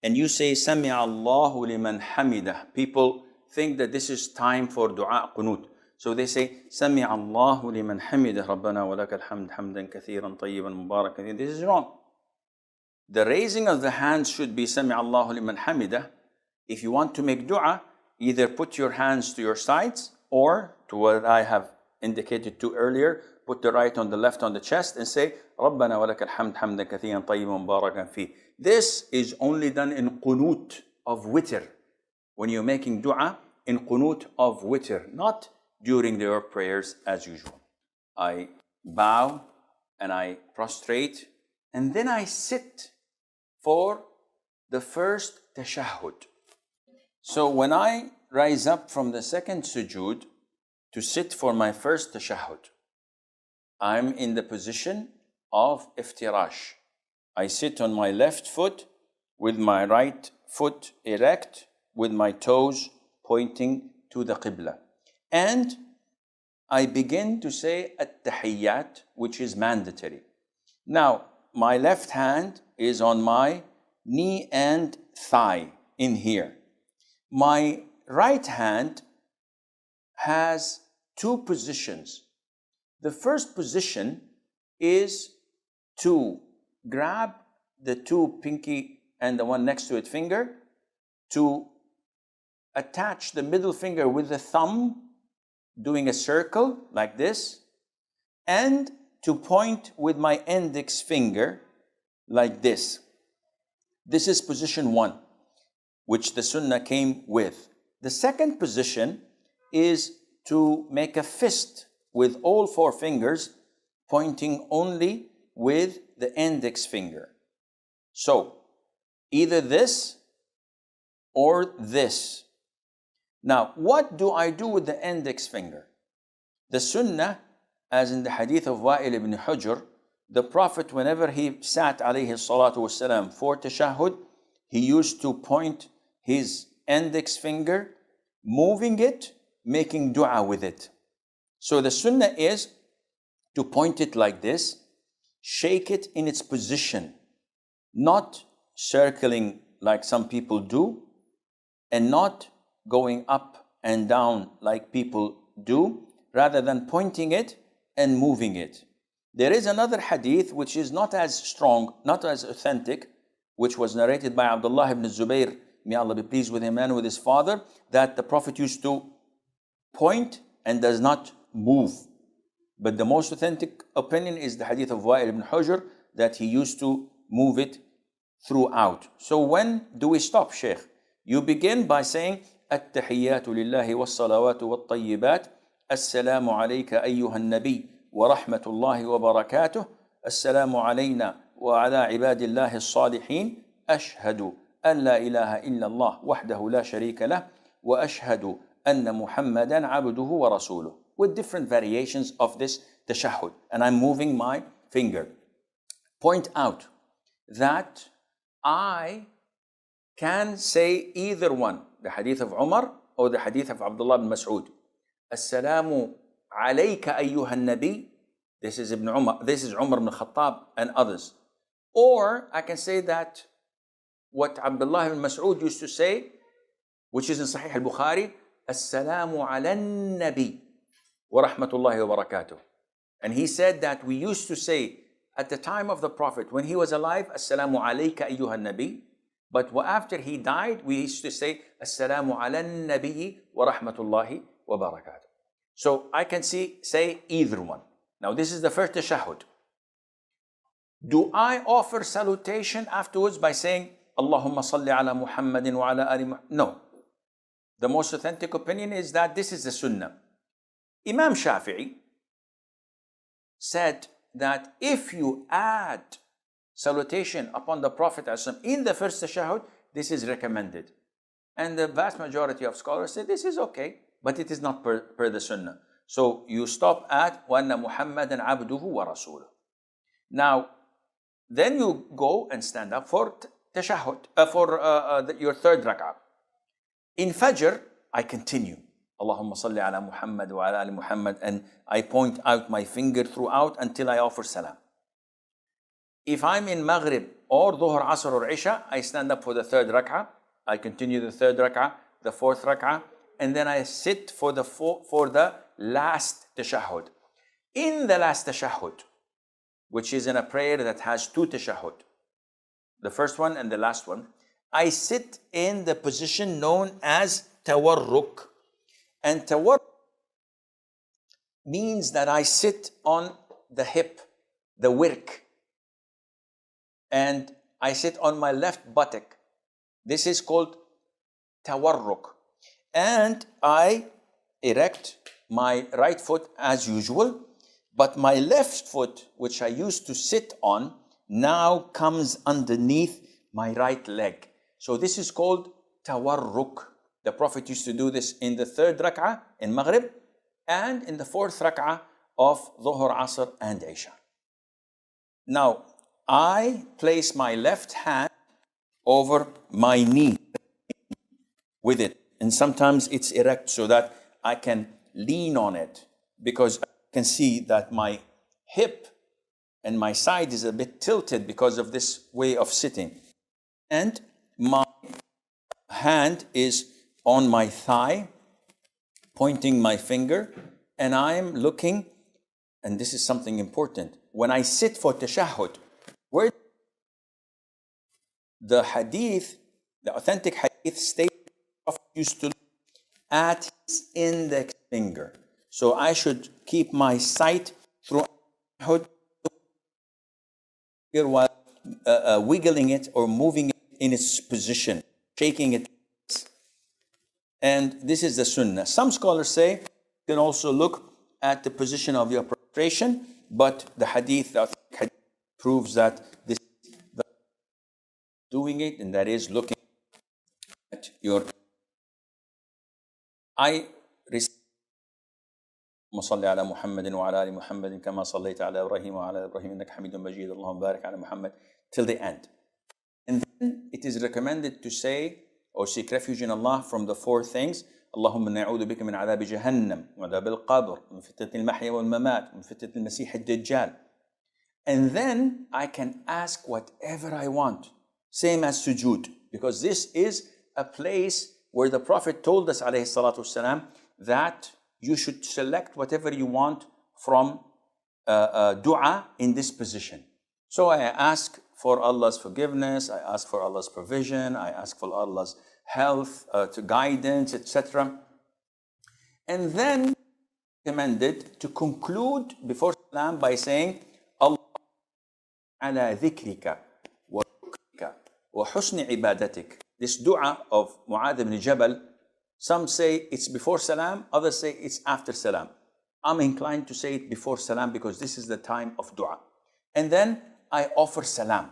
and you say Sami Allahu liman hamidah, people think that this is time for dua qunut. So they say Sami Allahu liman hamidah Rabbana wa lakal hamd hamdan kathiran tayyiban mubarakan. This is wrong. The raising of the hands should be Sami Allahu liman hamidah. If you want to make dua, either put your hands to your sides or to what I have indicated to earlier, put the right on the left on the chest and say Rabbana wa lakal hamd hamdan kathiran tayyiban mubarakan fi. This is only done in qunut of witr. When you're making dua in qunut of witr, not during your prayers as usual. I bow and I prostrate and then I sit for the first tashahhud. So when I rise up from the second sujood to sit for my first tashahhud, I'm in the position of iftirash. I sit on my left foot with my right foot erect, with my toes pointing to the qibla. And I begin to say at-tahiyyat, which is mandatory. Now, my left hand is on my knee and thigh in here. My right hand has two positions. The first position is to grab the two pinky and the one next to it finger, to attach the middle finger with the thumb, doing a circle like this, and to point with my index finger like this. This is position one, which the Sunnah came with. The second position is to make a fist with all four fingers, pointing only with the index finger. So, either this or this. Now, what do I do with the index finger? The Sunnah, as in the hadith of Wa'il ibn Hujr, the Prophet, whenever he sat alayhi salatu wasalam for tashahhud, he used to point his index finger, moving it, making dua with it. So the Sunnah is to point it like this, shake it in its position, not circling like some people do, and not going up and down like people do, rather than pointing it and moving it. There is another hadith which is not as strong, not as authentic, which was narrated by Abdullah ibn Zubayr, may Allah be pleased with him and with his father, that the Prophet used to point and does not move. But the most authentic opinion is the hadith of Wa'il ibn Hujr, that he used to move it throughout. So when do we stop, Shaykh? You begin by saying, التحيات لله والصلوات والطيبات السلام عليك أيها النبي ورحمة الله وبركاته السلام علينا وعلى عباد الله الصالحين أشهد أن لا إله إلا الله وحده لا شريك له وأشهد أن محمدا عبده ورسوله, with different variations of this tashahhud. And I'm moving my finger. Point out that I can say either one, the hadith of Umar or the hadith of Abdullah bin Mas'ud. Assalamu alayka ayyuha nabi. This is Ibn Umar, this is Umar ibn Khattab and others. Or I can say that what Abdullah ibn Mas'ud used to say, which is in Sahih al-Bukhari, Assalamu ala nabi wa rahmatullahi wa barakatuh. And he said that we used to say at the time of the Prophet, when he was alive, Assalamu alayka ayyuha nabi. But after he died, we used to say, Assalamu ala nabi wa rahmatullahi wa barakatuh. So I can say either one. Now this is the first tashahhud. Do I offer salutation afterwards by saying, Allahumma salli ala Muhammadin wa ala ali Muhammad? No. The most authentic opinion is that this is the Sunnah. Imam Shafi'i said that if you add salutation upon the Prophet in the first tashahhud, this is recommended. And the vast majority of scholars say this is okay, but it is not per the Sunnah. So you stop at وَأَنَّ مُحَمَّدًا عَبْدُهُ وَرَسُولُهُ. Now, then you go and stand up for tashahhud, your third rak'ah. In Fajr, I continue. Allahumma salli ala Muhammad wa ala ali Muhammad, and I point out my finger throughout until I offer salam. If I'm in Maghrib or Dhuhr, Asr or Isha, I stand up for the third rak'ah. I continue the third rak'ah, the fourth rak'ah, and then I sit for the last tashahhud. In the last tashahhud, which is in a prayer that has two tashahhud, the first one and the last one, I sit in the position known as tawarruk. And tawarruk means that I sit on the hip, the wirk, and I sit on my left buttock. This is called tawarruk. And I erect my right foot as usual, but my left foot, which I used to sit on, now comes underneath my right leg. So this is called tawarruk. The Prophet used to do this in the third rak'ah in Maghrib and in the fourth rak'ah of Dhuhr, Asr and Isha. Now, I place my left hand over my knee with it. And sometimes it's erect so that I can lean on it, because I can see that my hip and my side is a bit tilted because of this way of sitting. And my hand is on my thigh, pointing my finger, and I'm looking, and this is something important. When I sit for tashahhud, where the hadith, the authentic hadith states the Prophet used to look at his index finger. So I should keep my sight through tashahhud while wiggling it or moving it in its position, shaking it. And this is the sunnah. Some scholars say you can also look at the position of your prostration, but the hadith proves that this is the doing it, and that is looking at your. I recite صل على محمد وعلى آل محمد كما صليت على إبراهيم وعلى إبراهيم إنك حميد مجيد اللهم بارك على محمد till the end. And then it is recommended to say or seek refuge in Allah from the four things. اللهم نعوذ بك من عذاب جهنم وعذاب القبر من فتنة المحيا والممات من فتنة المسيح الدجال. And then I can ask whatever I want, same as sujood, because this is a place where the Prophet told us alayhi salatu wasalam that you should select whatever you want from dua in this position. So I ask for Allah's forgiveness, I ask for Allah's provision, I ask for Allah's health, to guidance, etc. And then recommended to conclude before salam by saying, Allah ala dhikrika wa shukrika wa husni ibadatik. This dua of Mu'adh ibn Jabal, some say it's before salam, others say it's after salam. I'm inclined to say it before salam because this is the time of dua. And then I offer salam.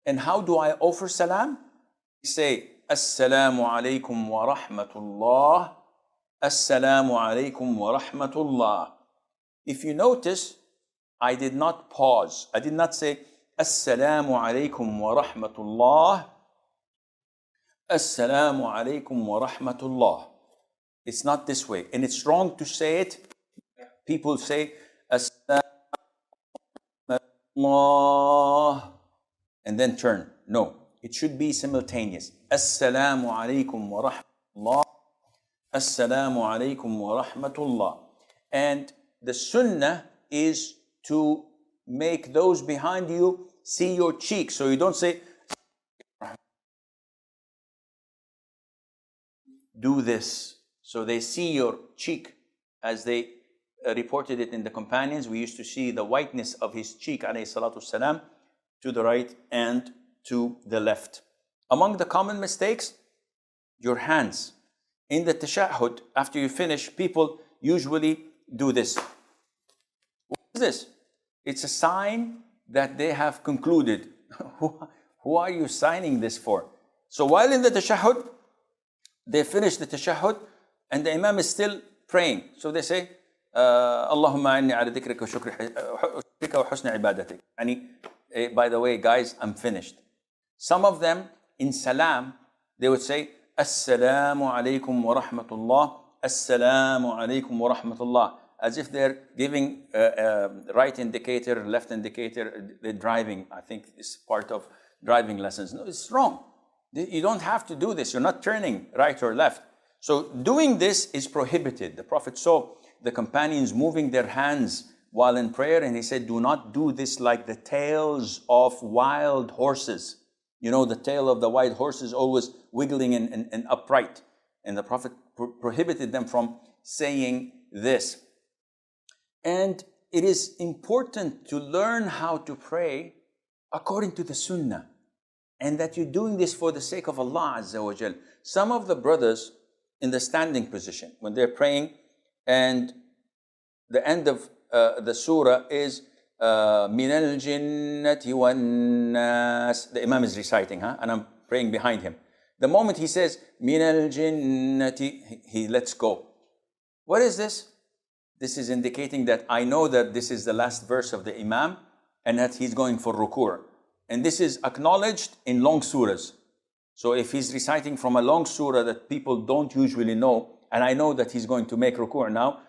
And how do I offer salam? I say, Assalamu alaikum wa rahmatullah. Assalamu alaikum wa rahmatullah. If you notice, I did not pause. I did not say, Assalamu alaikum wa rahmatullah. Assalamu alaikum wa rahmatullah. It's not this way. And it's wrong to say it. People say, Assalamu alaikum and then turn. No, it should be simultaneous. Assalamu alaikum wa rahmatullah. Assalamu alaikum wa rahmatullah. And the sunnah is to make those behind you see your cheek. So you don't say, do this. So they see your cheek, as they reported it in the companions. We used to see the whiteness of his cheek, alayhi salatu salam, to the right and to the left. Among the common mistakes, your hands. In the tashahhud, after you finish, people usually do this. What is this? It's a sign that they have concluded. Who are you signing this for? So while in the tashahhud, they finish the tashahhud and the imam is still praying. So they say, Allahumma inni ala dhikrika wa shukrika wa husni ibadatik. By the way, guys, I'm finished. Some of them in salam, they would say, Assalamu alaikum wa rahmatullah. Assalamu alaikum wa rahmatullah. As if they're giving right indicator, left indicator, they're driving. I think it's part of driving lessons. No, it's wrong. You don't have to do this. You're not turning right or left. So doing this is prohibited. The Prophet saw the companions moving their hands while in prayer, and he said, do not do this like the tails of wild horses. You know, the tail of the wild horse is always wiggling and upright. And the Prophet prohibited them from saying this. And it is important to learn how to pray according to the Sunnah, and that you're doing this for the sake of Allah Azza wa Jal. Some of the brothers in the standing position, when they're praying, and the end of the surah is min al-jinnati wan-nas. The Imam is reciting, and I'm praying behind him. The moment he says min al-jinnati, he lets go. What is this? This is indicating that I know that this is the last verse of the Imam and that he's going for ruku'. And this is acknowledged in long surahs. So if he's reciting from a long surah that people don't usually know, and I know that he's going to make ruku' now,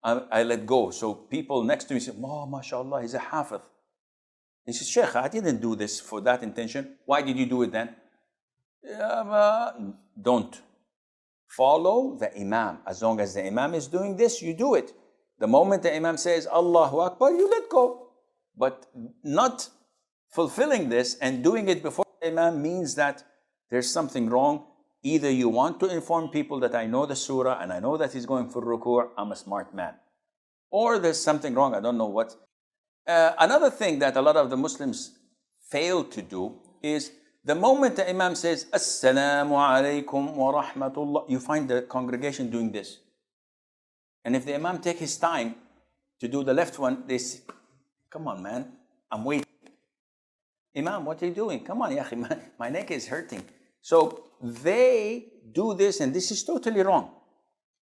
I let go. So people next to me say, oh, mashallah, he's a hafiz. He says, Sheikh, I didn't do this for that intention. Why did you do it then? Don't. follow the Imam. As long as the Imam is doing this, you do it. The moment the Imam says Allahu Akbar, you let go. But not fulfilling this and doing it before the Imam means that there's something wrong. Either you want to inform people that I know the surah and I know that he's going for ruku', I'm a smart man. Or there's something wrong, I don't know what. Another thing that a lot of the Muslims fail to do is the moment the Imam says, Assalamu alaikum wa rahmatullah, you find the congregation doing this. And if the Imam take his time to do the left one, they say, come on man, I'm waiting. Imam, what are you doing? Come on, yahi, my neck is hurting. So they do this and this is totally wrong.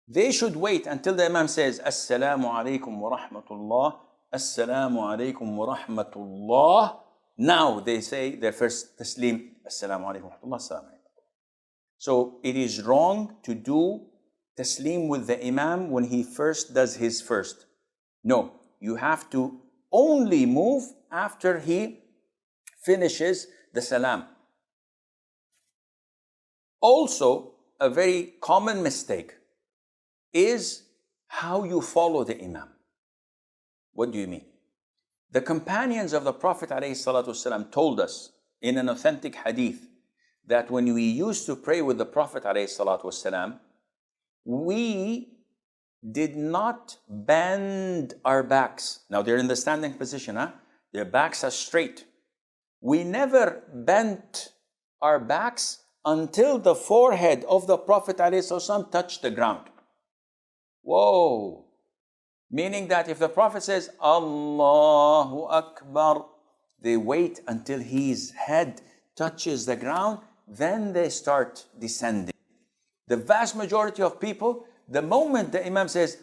They should wait until the Imam says, Assalamu alaikum wa rahmatullah, Assalamu alaikum wa rahmatullah. Now they say their first taslim, Assalamu alaikum wa rahmatullah, Assalamu alaikum. So it is wrong to do taslim with the Imam when he first does his first. No, you have to only move after he finishes the salam. Also, a very common mistake is how you follow the Imam. What do you mean? The companions of the Prophet ﷺ told us in an authentic hadith that when we used to pray with the Prophet ﷺ, we did not bend our backs. Now they're in the standing position, huh? Their backs are straight. We never bent our backs until the forehead of the Prophet ﷺ touched the ground. Whoa! Meaning that if the Prophet says, Allahu Akbar, they wait until his head touches the ground, then they start descending. The vast majority of people, the moment the Imam says,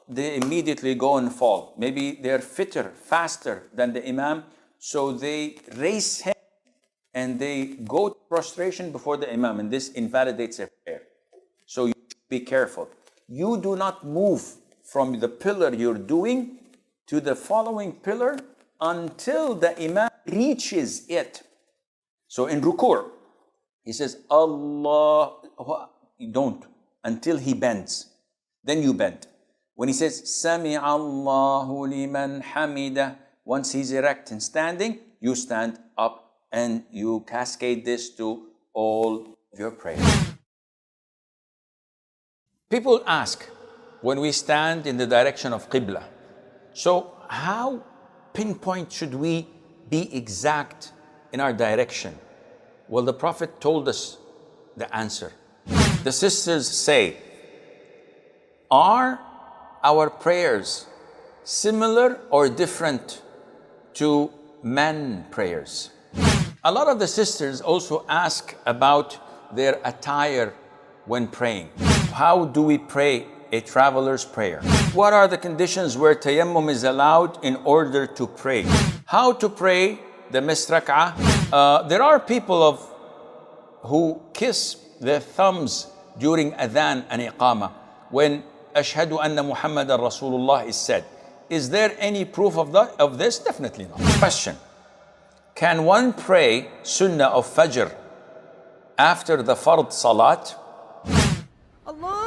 they immediately go and fall. Maybe they're fitter, faster than the Imam, so they race him and they go to prostration before the Imam, and this invalidates their prayer. So you be careful. You do not move from the pillar you're doing to the following pillar until the Imam reaches it. So in ruku', he says, Allah, you don't, until he bends. Then you bend. When he says, Sami Allahu liman hamida, once he's erect and standing, you stand up and you cascade this to all your prayers. People ask, when we stand in the direction of Qibla, so how pinpoint should we be exact in our direction? Well, the Prophet told us the answer. The sisters say, are our prayers similar or different to men prayers? A lot of the sisters also ask about their attire when praying. How do we pray a traveler's prayer? What are the conditions where tayammum is allowed in order to pray? How to pray the missed rak'ah? There are people who kiss their thumbs during adhan and iqamah when Ashhadu anna Muhammadan Rasulullah is said. Is there any proof of this? Definitely not. Question: can one pray sunnah of Fajr after the fard salat? Allah